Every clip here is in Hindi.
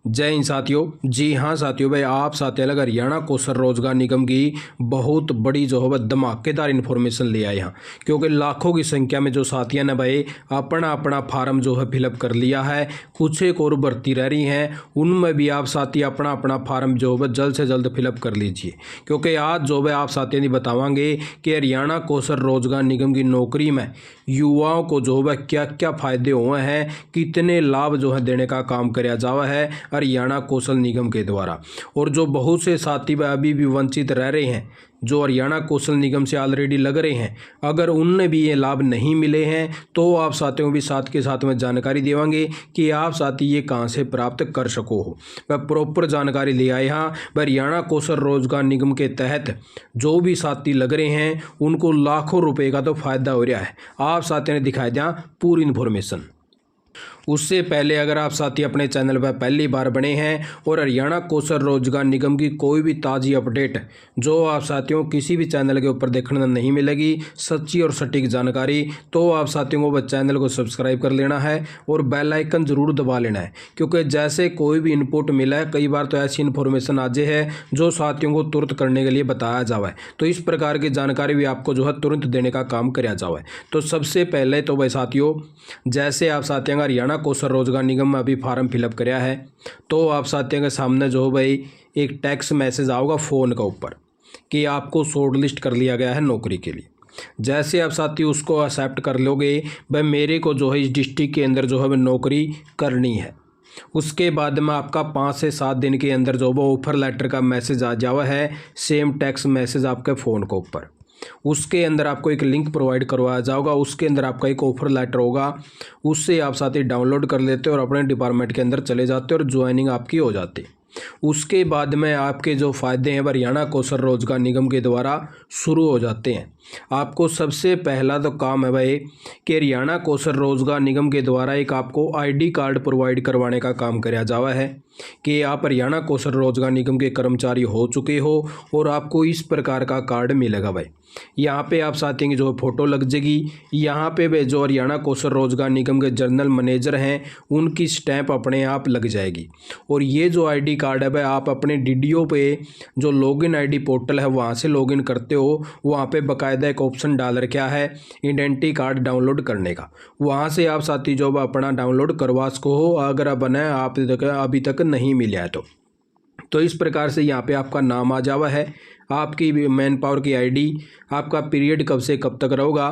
जय हिंद साथियों। जी हाँ साथियों, भाई आप साथियों लगा हरियाणा कौशल रोजगार निगम की बहुत बड़ी जो है धमाकेदार इन्फॉर्मेशन ले आए यहाँ, क्योंकि लाखों की संख्या में जो साथियों ने भाई अपना अपना फार्म जो है फिलअप कर लिया है। कुछ एक और भर्ती रह रही हैं, उनमें भी आप साथी अपना अपना फार्म जो है जल्द से जल्द फिलअप कर लीजिए, क्योंकि आज जो है आप साथियों ने बतावांगे कि हरियाणा कौशल रोजगार निगम की नौकरी में युवाओं को जो है क्या क्या फायदे हुए हैं, कितने लाभ जो है देने का काम किया जावा है हरियाणा कौशल निगम के द्वारा। और जो बहुत से साथी अभी भी वंचित रह रहे हैं, जो हरियाणा कौशल निगम से ऑलरेडी लग रहे हैं, अगर उनने भी ये लाभ नहीं मिले हैं तो आप साथियों को भी साथ के साथ में जानकारी देवांगे कि आप साथी ये कहाँ से प्राप्त कर सको हो। वह प्रॉपर जानकारी ले आए यहाँ हरियाणा कौशल रोजगार निगम के तहत जो भी साथी लग रहे हैं उनको लाखों रुपए का तो फायदा हो रहा है। आप साथियों ने दिखाई दिया पूरी इन्फॉर्मेशन। उससे पहले अगर आप साथी अपने चैनल पर पहली बार बने हैं और हरियाणा कौशल रोजगार निगम की कोई भी ताज़ी अपडेट जो आप साथियों किसी भी चैनल के ऊपर देखने नहीं मिलेगी, सच्ची और सटीक जानकारी, तो आप साथियों को बस चैनल को सब्सक्राइब कर लेना है और बेल आइकन जरूर दबा लेना है, क्योंकि जैसे कोई भी इनपुट मिला है, कई बार तो ऐसी इन्फॉर्मेशन आज है जो साथियों को तुरंत करने के लिए बताया जावा है, तो इस प्रकार की जानकारी भी आपको जो है तुरंत देने का काम किया जावा है। तो सबसे पहले तो भाई साथियों, जैसे आप साथियों का हरियाणा कौशल रोजगार निगम में अभी फार्म फिलअप कराया है, तो आप साथियों के सामने जो भाई एक टेक्स्ट मैसेज आऊगा फ़ोन का ऊपर कि आपको शॉर्ट लिस्ट कर लिया गया है नौकरी के लिए। जैसे आप साथी उसको एक्सेप्ट कर लोगे, भाई मेरे को जो है इस डिस्ट्रिक्ट के अंदर जो है नौकरी करनी है, उसके बाद में आपका 5 से 7 दिन के अंदर जो वो ऑफर लेटर का मैसेज आ जावा है, सेम टेक्स्ट मैसेज आपके फ़ोन के ऊपर। उसके अंदर आपको एक लिंक प्रोवाइड करवाया जाएगा, उसके अंदर आपका एक ऑफर लेटर होगा, उससे आप साथी डाउनलोड कर लेते हो और अपने डिपार्टमेंट के अंदर चले जाते हो और ज्वाइनिंग आपकी हो जाती। उसके बाद में आपके जो फ़ायदे हैं हरियाणा कौशल रोजगार निगम के द्वारा शुरू हो जाते हैं। आपको सबसे पहला तो काम है भाई कि हरियाणा कौशल रोजगार निगम के द्वारा एक आपको आईडी कार्ड प्रोवाइड करवाने का काम किया जावा है कि आप हरियाणा कौशल रोजगार निगम के कर्मचारी हो चुके हो और आपको इस प्रकार का कार्ड मिलेगा। भाई यहाँ पे आप साथियों की जो फोटो लग जाएगी, यहाँ पे वे जो हरियाणा कौशल रोजगार निगम के जनरल मैनेजर हैं उनकी स्टैंप अपने आप लग जाएगी। और ये जो आईडी कार्ड है भाई आप अपने डीडीओ पे जो लॉगिन आईडी पोर्टल है वहाँ से लॉगिन करते हो, वहाँ पे बाकायदा एक ऑप्शन डाल रखा है आइडेंटिटी कार्ड डाउनलोड करने का, वहाँ से आप साथी जो अपना डाउनलोड करवा सको हो अगर अब आप अभी तक नहीं मिला है तो इस प्रकार से यहाँ पे आपका नाम आ जावा है, आपकी मैन पावर की आईडी, आपका पीरियड कब से कब तक रहेगा,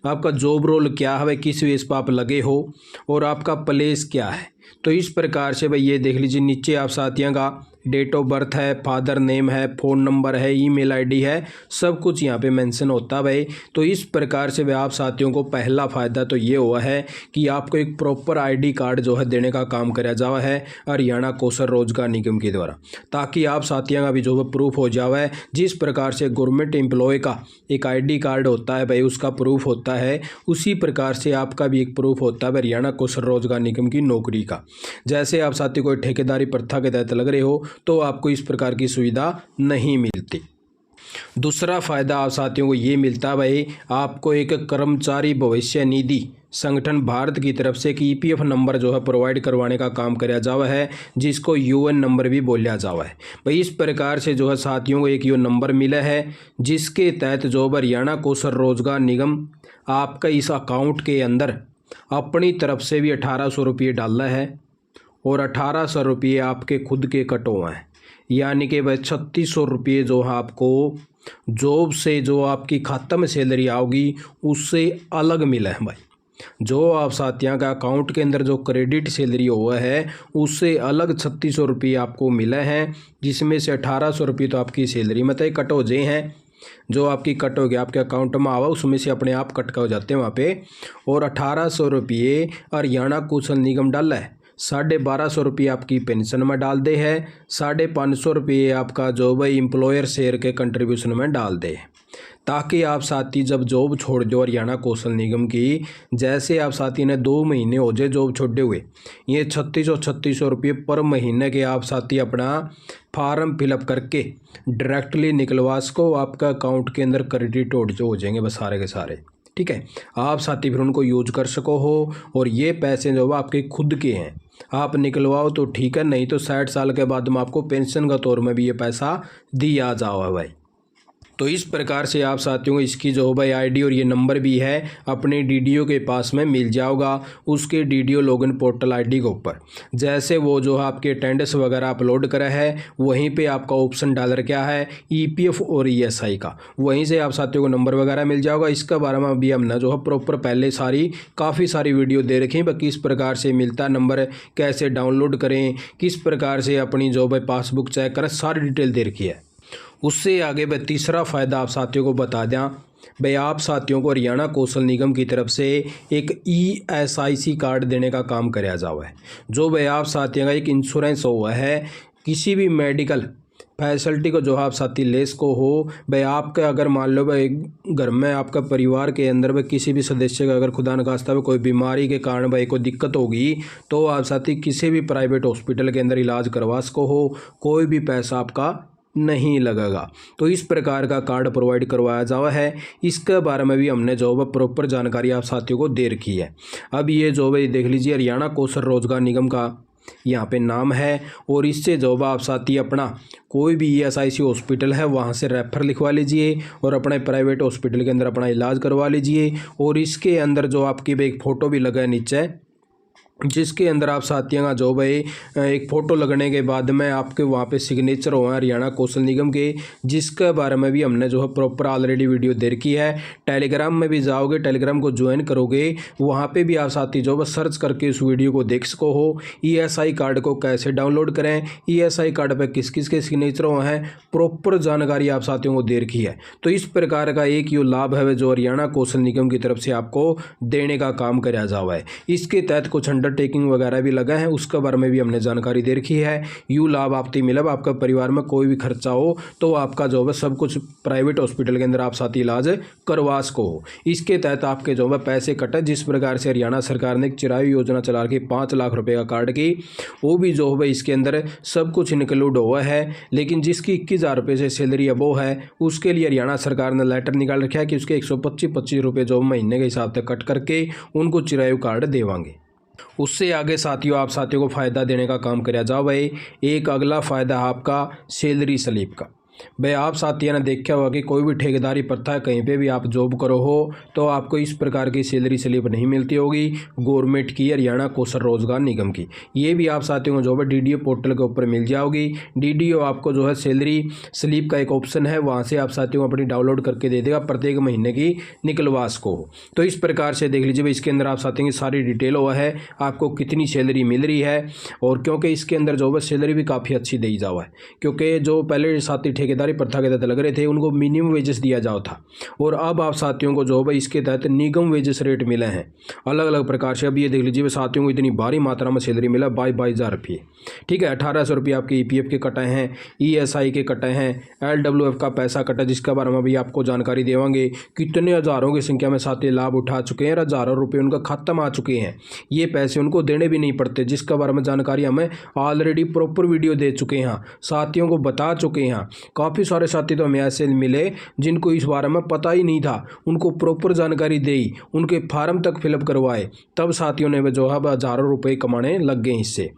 आपका जॉब रोल क्या है, किस बेस पर आप लगे हो और आपका प्लेस क्या है। तो इस प्रकार से भाई ये देख लीजिए, नीचे आप साथियों का डेट ऑफ बर्थ है, फादर नेम है, फ़ोन नंबर है, ईमेल आईडी है, सब कुछ यहाँ पे मेंशन होता है भाई। तो इस प्रकार से भाई आप साथियों को पहला फ़ायदा तो ये हुआ है कि आपको एक प्रॉपर आईडी कार्ड जो है देने का काम किया जावा है हरियाणा कौशल रोजगार निगम के द्वारा, ताकि आप साथियों का भी जो है प्रूफ हो जावा है। जिस प्रकार से गवर्नमेंट एम्प्लॉय का एक आईडी कार्ड होता है भाई, उसका प्रूफ होता है, उसी प्रकार से आपका भी एक प्रूफ होता है हरियाणा कौशल रोजगार निगम की नौकरी का। जैसे आप साथी कोई ठेकेदारी प्रथा के तहत लग रहे हो तो आपको इस प्रकार की सुविधा नहीं मिलती। दूसरा फ़ायदा आप साथियों को ये मिलता है भाई, आपको एक कर्मचारी भविष्य निधि संगठन भारत की तरफ से एक ईपीएफ नंबर जो है प्रोवाइड करवाने का काम किया जावा है, जिसको यूएन नंबर भी बोला जावा है भाई। इस प्रकार से जो है साथियों को एक यूएन नंबर मिला है, जिसके तहत जो हरियाणा कौशल रोजगार निगम आपका इस अकाउंट के अंदर अपनी तरफ से भी 1800 रुपये डाला है और 1800 रुपये आपके खुद के कट हुए हैं, यानी कि भाई 3600 रुपये जो है आपको जॉब से जो आपकी खाता में सैलरी आओगी उससे अलग मिला है भाई। जो आप साथियों का अकाउंट के अंदर जो क्रेडिट सैलरी हुआ है उससे अलग 3600 रुपये आपको मिले हैं, जिसमें से 1800 रुपये तो आपकी सैलरी में तय कट हो जाए हैं, जो आपकी कट हो गया आपके अकाउंट में आवा उसमें से अपने आप कट हो जाते हैं वहाँ पे। और 1800 रुपये हरियाणा कौशल निगम डाला है, 1250 रुपये आपकी पेंशन में डाल दे है, 550 रुपये आपका जो भाई एम्प्लॉयर शेयर के कंट्रीब्यूशन में डाल दे, ताकि आप साथी जब जॉब छोड़ दो हरियाणा कौशल निगम की, जैसे आप साथी ने 2 महीने हो जाए जॉब छोड़े हुए, ये 3600 रुपये पर महीने के आप साथी अपना फार्म फिलअप करके डायरेक्टली निकलवा सको, आपका अकाउंट के अंदर क्रेडिट हो जाएंगे बस सारे के सारे। ठीक है, आप साथी फिर उनको यूज कर सको हो और ये पैसे जो आपके खुद के हैं, आप निकलवाओ तो ठीक है, नहीं तो 60 साल के बाद में आपको पेंशन का तौर में भी ये पैसा दिया जाओ भाई। तो इस प्रकार से आप साथियों को इसकी जो भाई आईडी और ये नंबर भी है अपने डीडीओ के पास में मिल जाओगा, उसके डीडीओ लॉगिन पोर्टल आईडी के ऊपर। जैसे वो जो आपके अटेंडेंस वगैरह अपलोड करा है वहीं पे आपका ऑप्शन डालर क्या है ईपीएफ और ईएसआई का, वहीं से आप साथियों को नंबर वगैरह मिल जाएगा। इसके बारे में अभी हमने जो है प्रॉपर पहले काफ़ी सारी वीडियो दे रखी है, किस प्रकार से मिलता है नंबर, कैसे डाउनलोड करें, किस प्रकार से अपनी जो भाई पासबुक चेक करें, सारी डिटेल दे रखी है। उससे आगे भाई तीसरा फ़ायदा आप साथियों को बता दें भाई, आप साथियों को हरियाणा कौशल निगम की तरफ से एक ESIC कार्ड देने का काम कराया जावा है, जो भाई आप साथियों का एक इंश्योरेंस हुआ है किसी भी मेडिकल फैसिलिटी को जो आप साथी लेस को हो भाई। आपका अगर मान लो भाई घर में आपका परिवार के अंदर भाई किसी भी सदस्य का अगर खुदा न खास्ता कोई बीमारी के कारण भाई कोई दिक्कत होगी तो आप साथी किसी भी प्राइवेट हॉस्पिटल के अंदर इलाज करवा सको हो, कोई भी पैसा आपका नहीं लगेगा। तो इस प्रकार का कार्ड प्रोवाइड करवाया जावा है। इसके बारे में भी हमने जो है प्रॉपर जानकारी आप साथियों को दे रखी है। अब ये जो है देख लीजिए हरियाणा कौशल रोजगार निगम का यहाँ पे नाम है, और इससे जो आप साथी अपना कोई भी ESIC हॉस्पिटल है वहाँ से रेफर लिखवा लीजिए और अपने प्राइवेट हॉस्पिटल के अंदर अपना इलाज करवा लीजिए। और इसके अंदर जो आपकी भाई एक फ़ोटो भी लगा है नीचे, जिसके अंदर आप साथियों का जो भाई एक फ़ोटो लगने के बाद में आपके वहाँ पे सिग्नेचर हुआ हरियाणा कौशल निगम के, जिसके बारे में भी हमने जो है प्रॉपर ऑलरेडी वीडियो दे रखी है। टेलीग्राम में भी जाओगे, टेलीग्राम को ज्वाइन करोगे, वहाँ पे भी आप साथी जो बस सर्च करके उस वीडियो को देख सको हो। ESI कार्ड को कैसे डाउनलोड करें, ESI कार्ड पर किस किस के सिग्नेचर हुए हैं, प्रॉपर जानकारी आप साथियों को दे रखी है। तो इस प्रकार का एक ये लाभ है जो हरियाणा कौशल निगम की तरफ से आपको देने का काम कराया जावा है। इसके तहत कुछ अंडरटेकिंग वगैरह भी लगा है, उसके बारे में भी हमने जानकारी दे रखी है। यू लाभ आपती मिलब आपका परिवार में कोई भी खर्चा हो तो आपका जो है सब कुछ प्राइवेट हॉस्पिटल के अंदर आप साथी इलाज करवा सको हो। इसके तहत आपके जो है पैसे कटे, जिस प्रकार से हरियाणा सरकार ने एक चिरायु योजना चला रखी 5 लाख रुपए का कार्ड की, वो भी जो है इसके अंदर सब कुछ इंक्लूड हुआ है। लेकिन जिसकी 21,000 रुपये से सैलरी अबोव है उसके लिए हरियाणा सरकार ने लेटर निकाल रखा है कि उसके 125 रुपये जो महीने के हिसाब से कट करके उनको चिरायु कार्ड देवांगे। उससे आगे साथियों आप साथियों को फ़ायदा देने का काम कराया जाओ भाई। एक अगला फ़ायदा आपका सैलरी स्लिप का। भाई आप साथियों ने देखा होगा कि कोई भी ठेकेदारी प्रथा है, कहीं पे भी आप जॉब करो हो तो आपको इस प्रकार की सैलरी स्लिप नहीं मिलती होगी गवर्नमेंट की, हरियाणा कौशल रोजगार निगम की। ये भी आप साथियों को जो है डीडीओ पोर्टल के ऊपर मिल जाओगी। डीडीओ आपको जो है सैलरी स्लिप का एक ऑप्शन है, वहाँ से आप साथियों को अपनी डाउनलोड करके दे देगा, प्रत्येक महीने की निकलवास को। तो इस प्रकार से देख लीजिए भाई इसके अंदर आप साथियों की सारी डिटेल हुआ है, आपको कितनी सैलरी मिल रही है। और क्योंकि इसके अंदर जो है सैलरी भी काफ़ी अच्छी दी जावा है, क्योंकि जो पहले साथी ठेकेदारी प्रथा के तहत लग रहे थे उनको मिनिमम वेजेस दिया जाओ था, और अब आप साथियों को जो है इसके तहत निगम वेजेस रेट मिले हैं अलग अलग प्रकार से। अब ये देख लीजिए साथियों को इतनी भारी मात्रा में सैलरी मिला 22,000 रुपये, ठीक है। 1,800 रुपये आपके EPF के कटे हैं, ESI के कटे हैं, LWF का पैसा कटा, जिसका बारे में भी आपको जानकारी देवांगे। कितने हज़ारों की संख्या में साथी लाभ उठा चुके हैं, हज़ारों रुपये उनका खत्म आ चुके हैं, ये पैसे उनको देने भी नहीं पड़ते, जिसका बारे में जानकारी हमें ऑलरेडी प्रॉपर वीडियो दे चुके हैं, साथियों को बता चुके हैं। काफ़ी सारे साथी तो हमें ऐसे मिले जिनको इस बारे में पता ही नहीं था, उनको प्रॉपर जानकारी दी, उनके फार्म तक फिलअप करवाए, तब साथियों ने जो है हज़ारों रुपए कमाने लग गए इससे।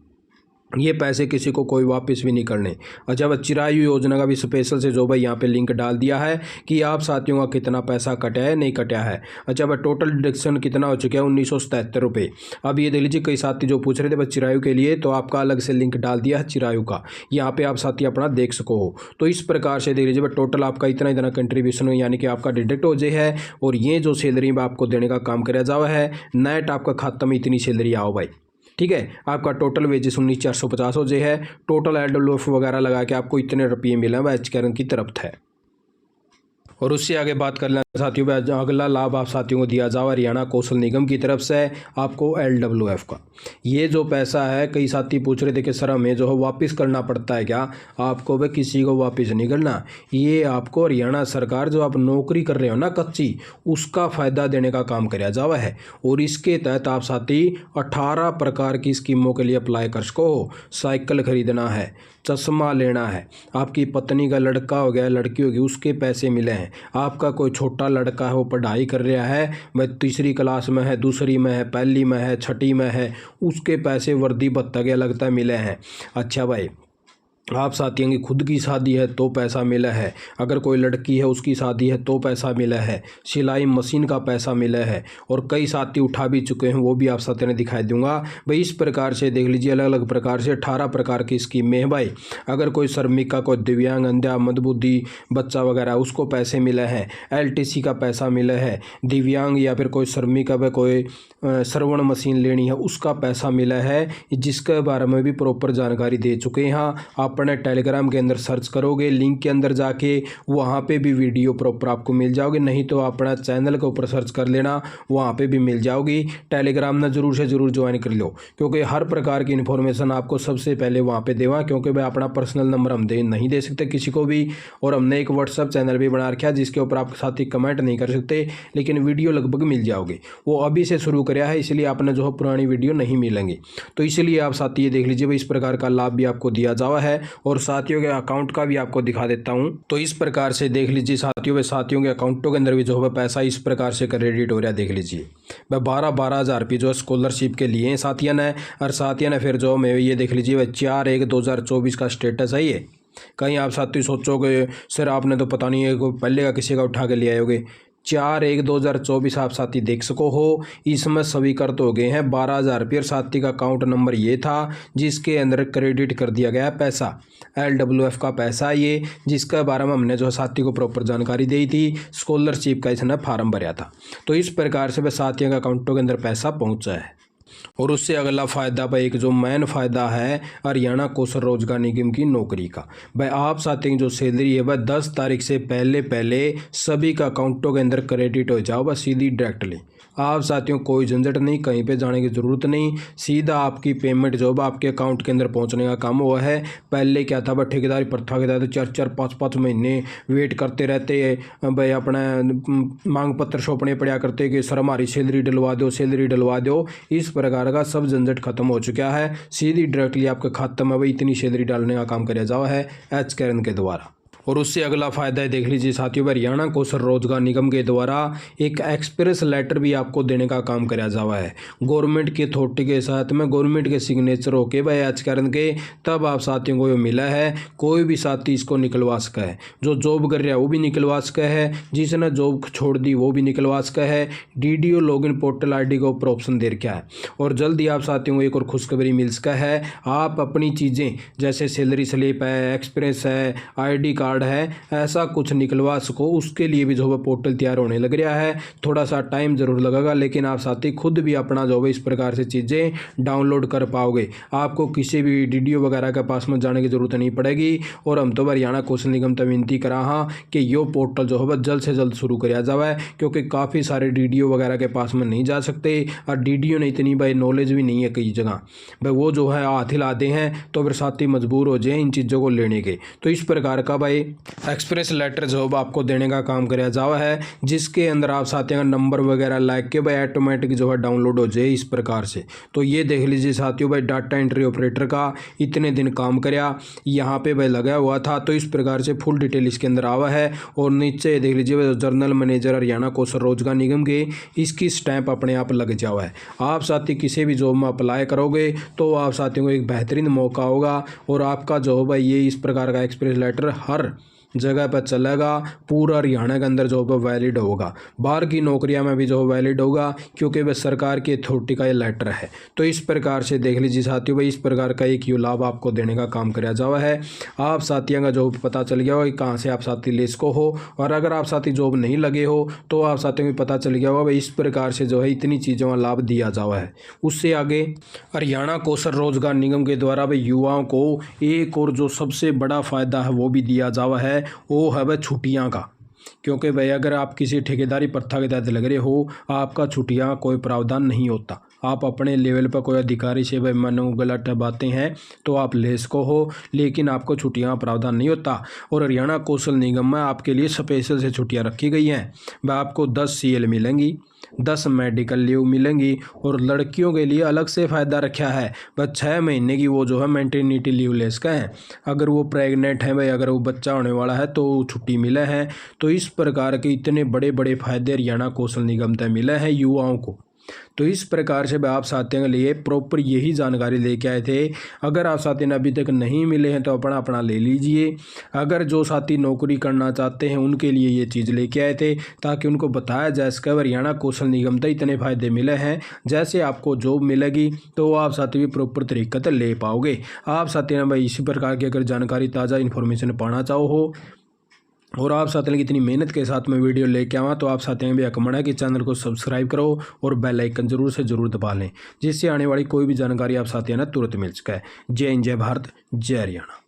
ये पैसे किसी को कोई वापस भी नहीं करने। अच्छा, चिरायु योजना का भी स्पेशल से जो भाई यहाँ पे लिंक डाल दिया है कि आप साथियों का कितना पैसा कटा है नहीं कटा है। अच्छा भाई टोटल डिडक्शन कितना हो चुका है 1977 रुपये। अब ये देख लीजिए कई साथी जो पूछ रहे थे भाई चिरायु के लिए, तो आपका अलग से लिंक डाल दिया है चिरायु का, यहाँ पे आप साथी अपना देख सको हो। तो इस प्रकार से देख लीजिए भाई टोटल आपका इतना इतना कंट्रीब्यूशन हो, यानी कि आपका डिडक्ट हो जाए है, और ये जो सैलरी आपको देने का काम कराया जावा है, नेट आपका खाता में इतनी सैलरी आओ भाई, ठीक है। आपका टोटल वेजेस 19,450 हो जाए है, टोटल LWF वगैरह लगा के आपको इतने रुपये मिले हैं HKRN की तरफ है। और उससे आगे बात कर लें साथियों, अगला लाभ आप साथियों को दिया जाओ हरियाणा कौशल निगम की तरफ से आपको LWF का। ये जो पैसा है, कई साथी पूछ रहे थे कि सर हमें जो है वापस करना पड़ता है क्या? आपको भाई किसी को वापस नहीं करना, ये आपको हरियाणा सरकार जो आप नौकरी कर रहे हो ना कच्ची, उसका फ़ायदा देने का काम कराया जावा है। और इसके तहत आप साथी 18 प्रकार की स्कीमों के लिए अप्लाई कर सको। साइकिल खरीदना है, चश्मा लेना है, आपकी पत्नी का लड़का हो गया लड़की होगी उसके पैसे मिले हैं, है। आपका कोई छोटा लड़का है, वो पढ़ाई कर रहा है, भाई तीसरी क्लास में है, दूसरी में है, पहली में है, छठी में है, उसके पैसे वर्दी भत्ता के लगता है मिले हैं। अच्छा भाई, आप साथियों की खुद की शादी है तो पैसा मिला है, अगर कोई लड़की है उसकी शादी है तो पैसा मिला है, सिलाई मशीन का पैसा मिला है, और कई साथी उठा भी चुके हैं, वो भी आप साथियों ने दिखाई दूंगा भाई। इस प्रकार से देख लीजिए, अलग अलग प्रकार से 18 प्रकार की स्कीमें हैं भाई। अगर कोई श्रमिक, कोई दिव्यांग, अंधा, मंदबुद्धि बच्चा वगैरह, उसको पैसे मिले हैं, LTC का पैसा मिला है, दिव्यांग या फिर कोई श्रमिक है, कोई श्रवण मशीन लेनी है, उसका पैसा मिला है, जिसके बारे में भी प्रॉपर जानकारी दे चुके हैं। आप अपने टेलीग्राम के अंदर सर्च करोगे, लिंक के अंदर जाके वहाँ पे भी वीडियो प्रॉपर आपको मिल जाओगे, नहीं तो अपना चैनल के ऊपर सर्च कर लेना, वहाँ पे भी मिल जाओगी। टेलीग्राम ना जरूर से जरूर ज्वाइन कर लो, क्योंकि हर प्रकार की इन्फॉर्मेशन आपको सबसे पहले वहाँ पे देवा, क्योंकि भाई अपना पर्सनल नंबर हम नहीं दे सकते किसी को भी, और हमने एक व्हाट्सअप चैनल भी बना रखा है जिसके ऊपर आप साथी कमेंट नहीं कर सकते, लेकिन वीडियो लगभग मिल जाओगे। वो अभी से शुरू कराया है, इसलिए आपने जो है पुरानी वीडियो नहीं मिलेंगी, तो इसलिए आप साथी ये देख लीजिए भाई, इस प्रकार का लाभ भी आपको दिया जावा है। और साथियों के अकाउंट का भी आपको दिखा देता हूं, तो इस प्रकार से देख लीजिए साथियों के अकाउंटों के अंदर भी जो है पैसा इस प्रकार से क्रेडिट हो रहा है। देख लीजिए भाई, 12,000 रुपये जो स्कॉलरशिप के लिए साथियों ने, और साथियों ने फिर जो मैं ये देख लीजिए भाई 4/1/2024 का स्टेटस है ये। कहीं आप साथी सोचोगे सर आपने तो पता नहीं है पहले का किसी का उठा के ले आयोगे, 4/1/2024 आप साथी देख सको हो, इसमें स्वीकृत हो गए हैं 12,000 रुपये। साथी का अकाउंट नंबर ये था जिसके अंदर क्रेडिट कर दिया गया है पैसा, LWF का पैसा ये, जिसके बारे में हमने जो साथी को प्रॉपर जानकारी दी थी, स्कॉलरशिप का इसने फार्म भरा था। तो इस प्रकार से वह साथियों के अकाउंटों के अंदर पैसा पहुंचा है। और उससे अगला फ़ायदा भाई, एक जो मेन फ़ायदा है हरियाणा कौशल रोजगार निगम की नौकरी का। भाई आप साथियों की जो सैलरी है वह 10 तारीख से पहले सभी का अकाउंटों के अंदर क्रेडिट हो जाओ, बस सीधी डायरेक्टली। आप साथियों कोई झंझट नहीं, कहीं पे जाने की ज़रूरत नहीं, सीधा आपकी पेमेंट जो है आपके अकाउंट के अंदर पहुंचने का काम हुआ है। पहले क्या था भाई, ठेकेदारी प्रथा के तहत 4-4, 5-5 महीने वेट करते रहते हैं भाई, अपना मांग पत्र सौंपने पड़ा करते कि सर हमारी सैलरी डलवा दो, सैलरी डलवा दो। इस प्रकार का सब झंझट खत्म हो चुका है, सीधी डायरेक्टली आपके खाते में भाई इतनी सैलरी डालने का काम किया जावा है एचकेआरएन के द्वारा। और उससे अगला फ़ायदा है देख लीजिए साथियों, हरियाणा कौशल रोजगार निगम के द्वारा एक एक्सप्रेस लेटर भी आपको देने का काम कराया जावा है, गवर्नमेंट की अथॉरिटी के साथ में, गवर्नमेंट के सिग्नेचर होके भाई एचकेआरएन के, तब आप साथियों को ये मिला है। कोई भी साथी इसको निकलवा सका है, जो जॉब कर रहा है वो भी निकलवा सका है, जिसने जॉब छोड़ दी वो भी निकलवा सका है। DDO लॉगिन पोर्टल ID का ऊपर ऑप्शन दे रखा है। और जल्दी आप साथियों को एक और खुशखबरी मिल सका है, आप अपनी चीज़ें जैसे सैलरी स्लिप है, एक्सप्रेस है, ID कार्ड है, ऐसा कुछ निकलवा सको, उसके लिए भी जो है पोर्टल तैयार होने लग रहा है। थोड़ा सा टाइम जरूर लगेगा, लेकिन आप साथी खुद भी अपना जो है इस प्रकार से चीज़ें डाउनलोड कर पाओगे। आपको किसी भी DDO वगैरह के पास में जाने की जरूरत नहीं पड़ेगी। और हम तो हरियाणा कौशल निगम तक विनती करा हाँ कि यो पोर्टल जो है जल्द से जल्द शुरू कराया जाए, क्योंकि काफ़ी सारे DDO वगैरह के पास में नहीं जा सकते, और DDO ने इतनी भाई नॉलेज भी नहीं है कई जगह भाई, वो जो है हाथ हिलाते हैं तो फिर साथी मजबूर हो जाए इन चीज़ों को लेने के। तो इस प्रकार का भाई एक्सप्रेस लेटर जो आपको देने का काम कराया जावा है, जिसके अंदर आप साथियों का नंबर वगैरह लाइक के भाई ऑटोमेटिक जो है डाउनलोड हो जाए इस प्रकार से। तो ये देख लीजिए साथियों भाई, डाटा एंट्री ऑपरेटर का इतने दिन काम कराया, यहाँ पे भाई लगा हुआ था। तो इस प्रकार से फुल डिटेल इसके अंदर आवा है। और नीचे देख लीजिए जनरल मैनेजर हरियाणा कौशल रोजगार निगम के, इसकी स्टैंप अपने आप लग जावा है। आप साथी किसी भी जॉब में अप्लाई करोगे तो आप साथियों को एक बेहतरीन मौका होगा, और आपका जॉब है ये इस प्रकार का एक्सप्रेस लेटर हर जगह पर चलेगा, पूरा हरियाणा के अंदर जो है वैलिड होगा, बाहर की नौकरियां में भी जो वैलिड होगा, क्योंकि वह सरकार की अथॉरिटी का ये लेटर है। तो इस प्रकार से देख लीजिए साथियों भाई, इस प्रकार का एक लाभ आपको देने का काम कराया जावा है। आप साथियों का जॉब पता चल गया होगा कि कहाँ से आप साथी ले सको हो, और अगर आप साथी जॉब नहीं लगे हो तो आप साथियों को पता चल गया होगा भाई, इस प्रकार से जो है इतनी चीज़ों का लाभ दिया जावा है। उससे आगे हरियाणा कौशल रोजगार निगम के द्वारा भाई युवाओं को एक और जो सबसे बड़ा फ़ायदा है वो भी दिया जावा है, वो है वह छुट्टियाँ का। क्योंकि भाई अगर आप किसी ठेकेदारी प्रथा के तहत लग रहे हो, आपका छुट्टियाँ कोई प्रावधान नहीं होता। आप अपने लेवल पर कोई अधिकारी से भाई मन गलत बातें हैं तो आप ले सको हो, लेकिन आपको छुट्टियाँ प्रावधान नहीं होता। और हरियाणा कौशल निगम में आपके लिए स्पेशल से छुट्टियाँ रखी गई हैं। वह आपको 10 CL मिलेंगी, 10 मेडिकल लीव मिलेंगी और लड़कियों के लिए अलग से फ़ायदा रखा है। बस 6 महीने की वो जो है मैटरनिटी लीव ले सके हैं। अगर वो प्रेग्नेंट है भाई, अगर वो बच्चा होने वाला है तो छुट्टी मिले हैं। तो इस प्रकार के इतने बड़े बड़े फायदे हरियाणा कौशल निगम तय मिले हैं युवाओं को। तो इस प्रकार से आप साथियों के लिए प्रॉपर यही जानकारी लेके आए थे। अगर आप साथी ने अभी तक नहीं मिले हैं तो अपना अपना ले लीजिए। अगर जो साथी नौकरी करना चाहते हैं उनके लिए ये चीज़ लेके आए थे ताकि उनको बताया जा सके हरियाणा कौशल निगम से इतने फ़ायदे मिले हैं। जैसे आपको जॉब मिलेगी तो आप साथी भी प्रॉपर तरीके से ले पाओगे। आप साथी ने भाई इसी प्रकार की अगर जानकारी ताज़ा इन्फॉर्मेशन पाना चाहो हो और आप साथियों की इतनी मेहनत के साथ मैं वीडियो लेके आवा तो आप साथियों भी अकमण है कि चैनल को सब्सक्राइब करो और बेल आइकन जरूर से जरूर दबा लें, जिससे आने वाली कोई भी जानकारी आप साथियों ने तुरंत मिल सके। जय हिंद, जय भारत, जय हरियाणा।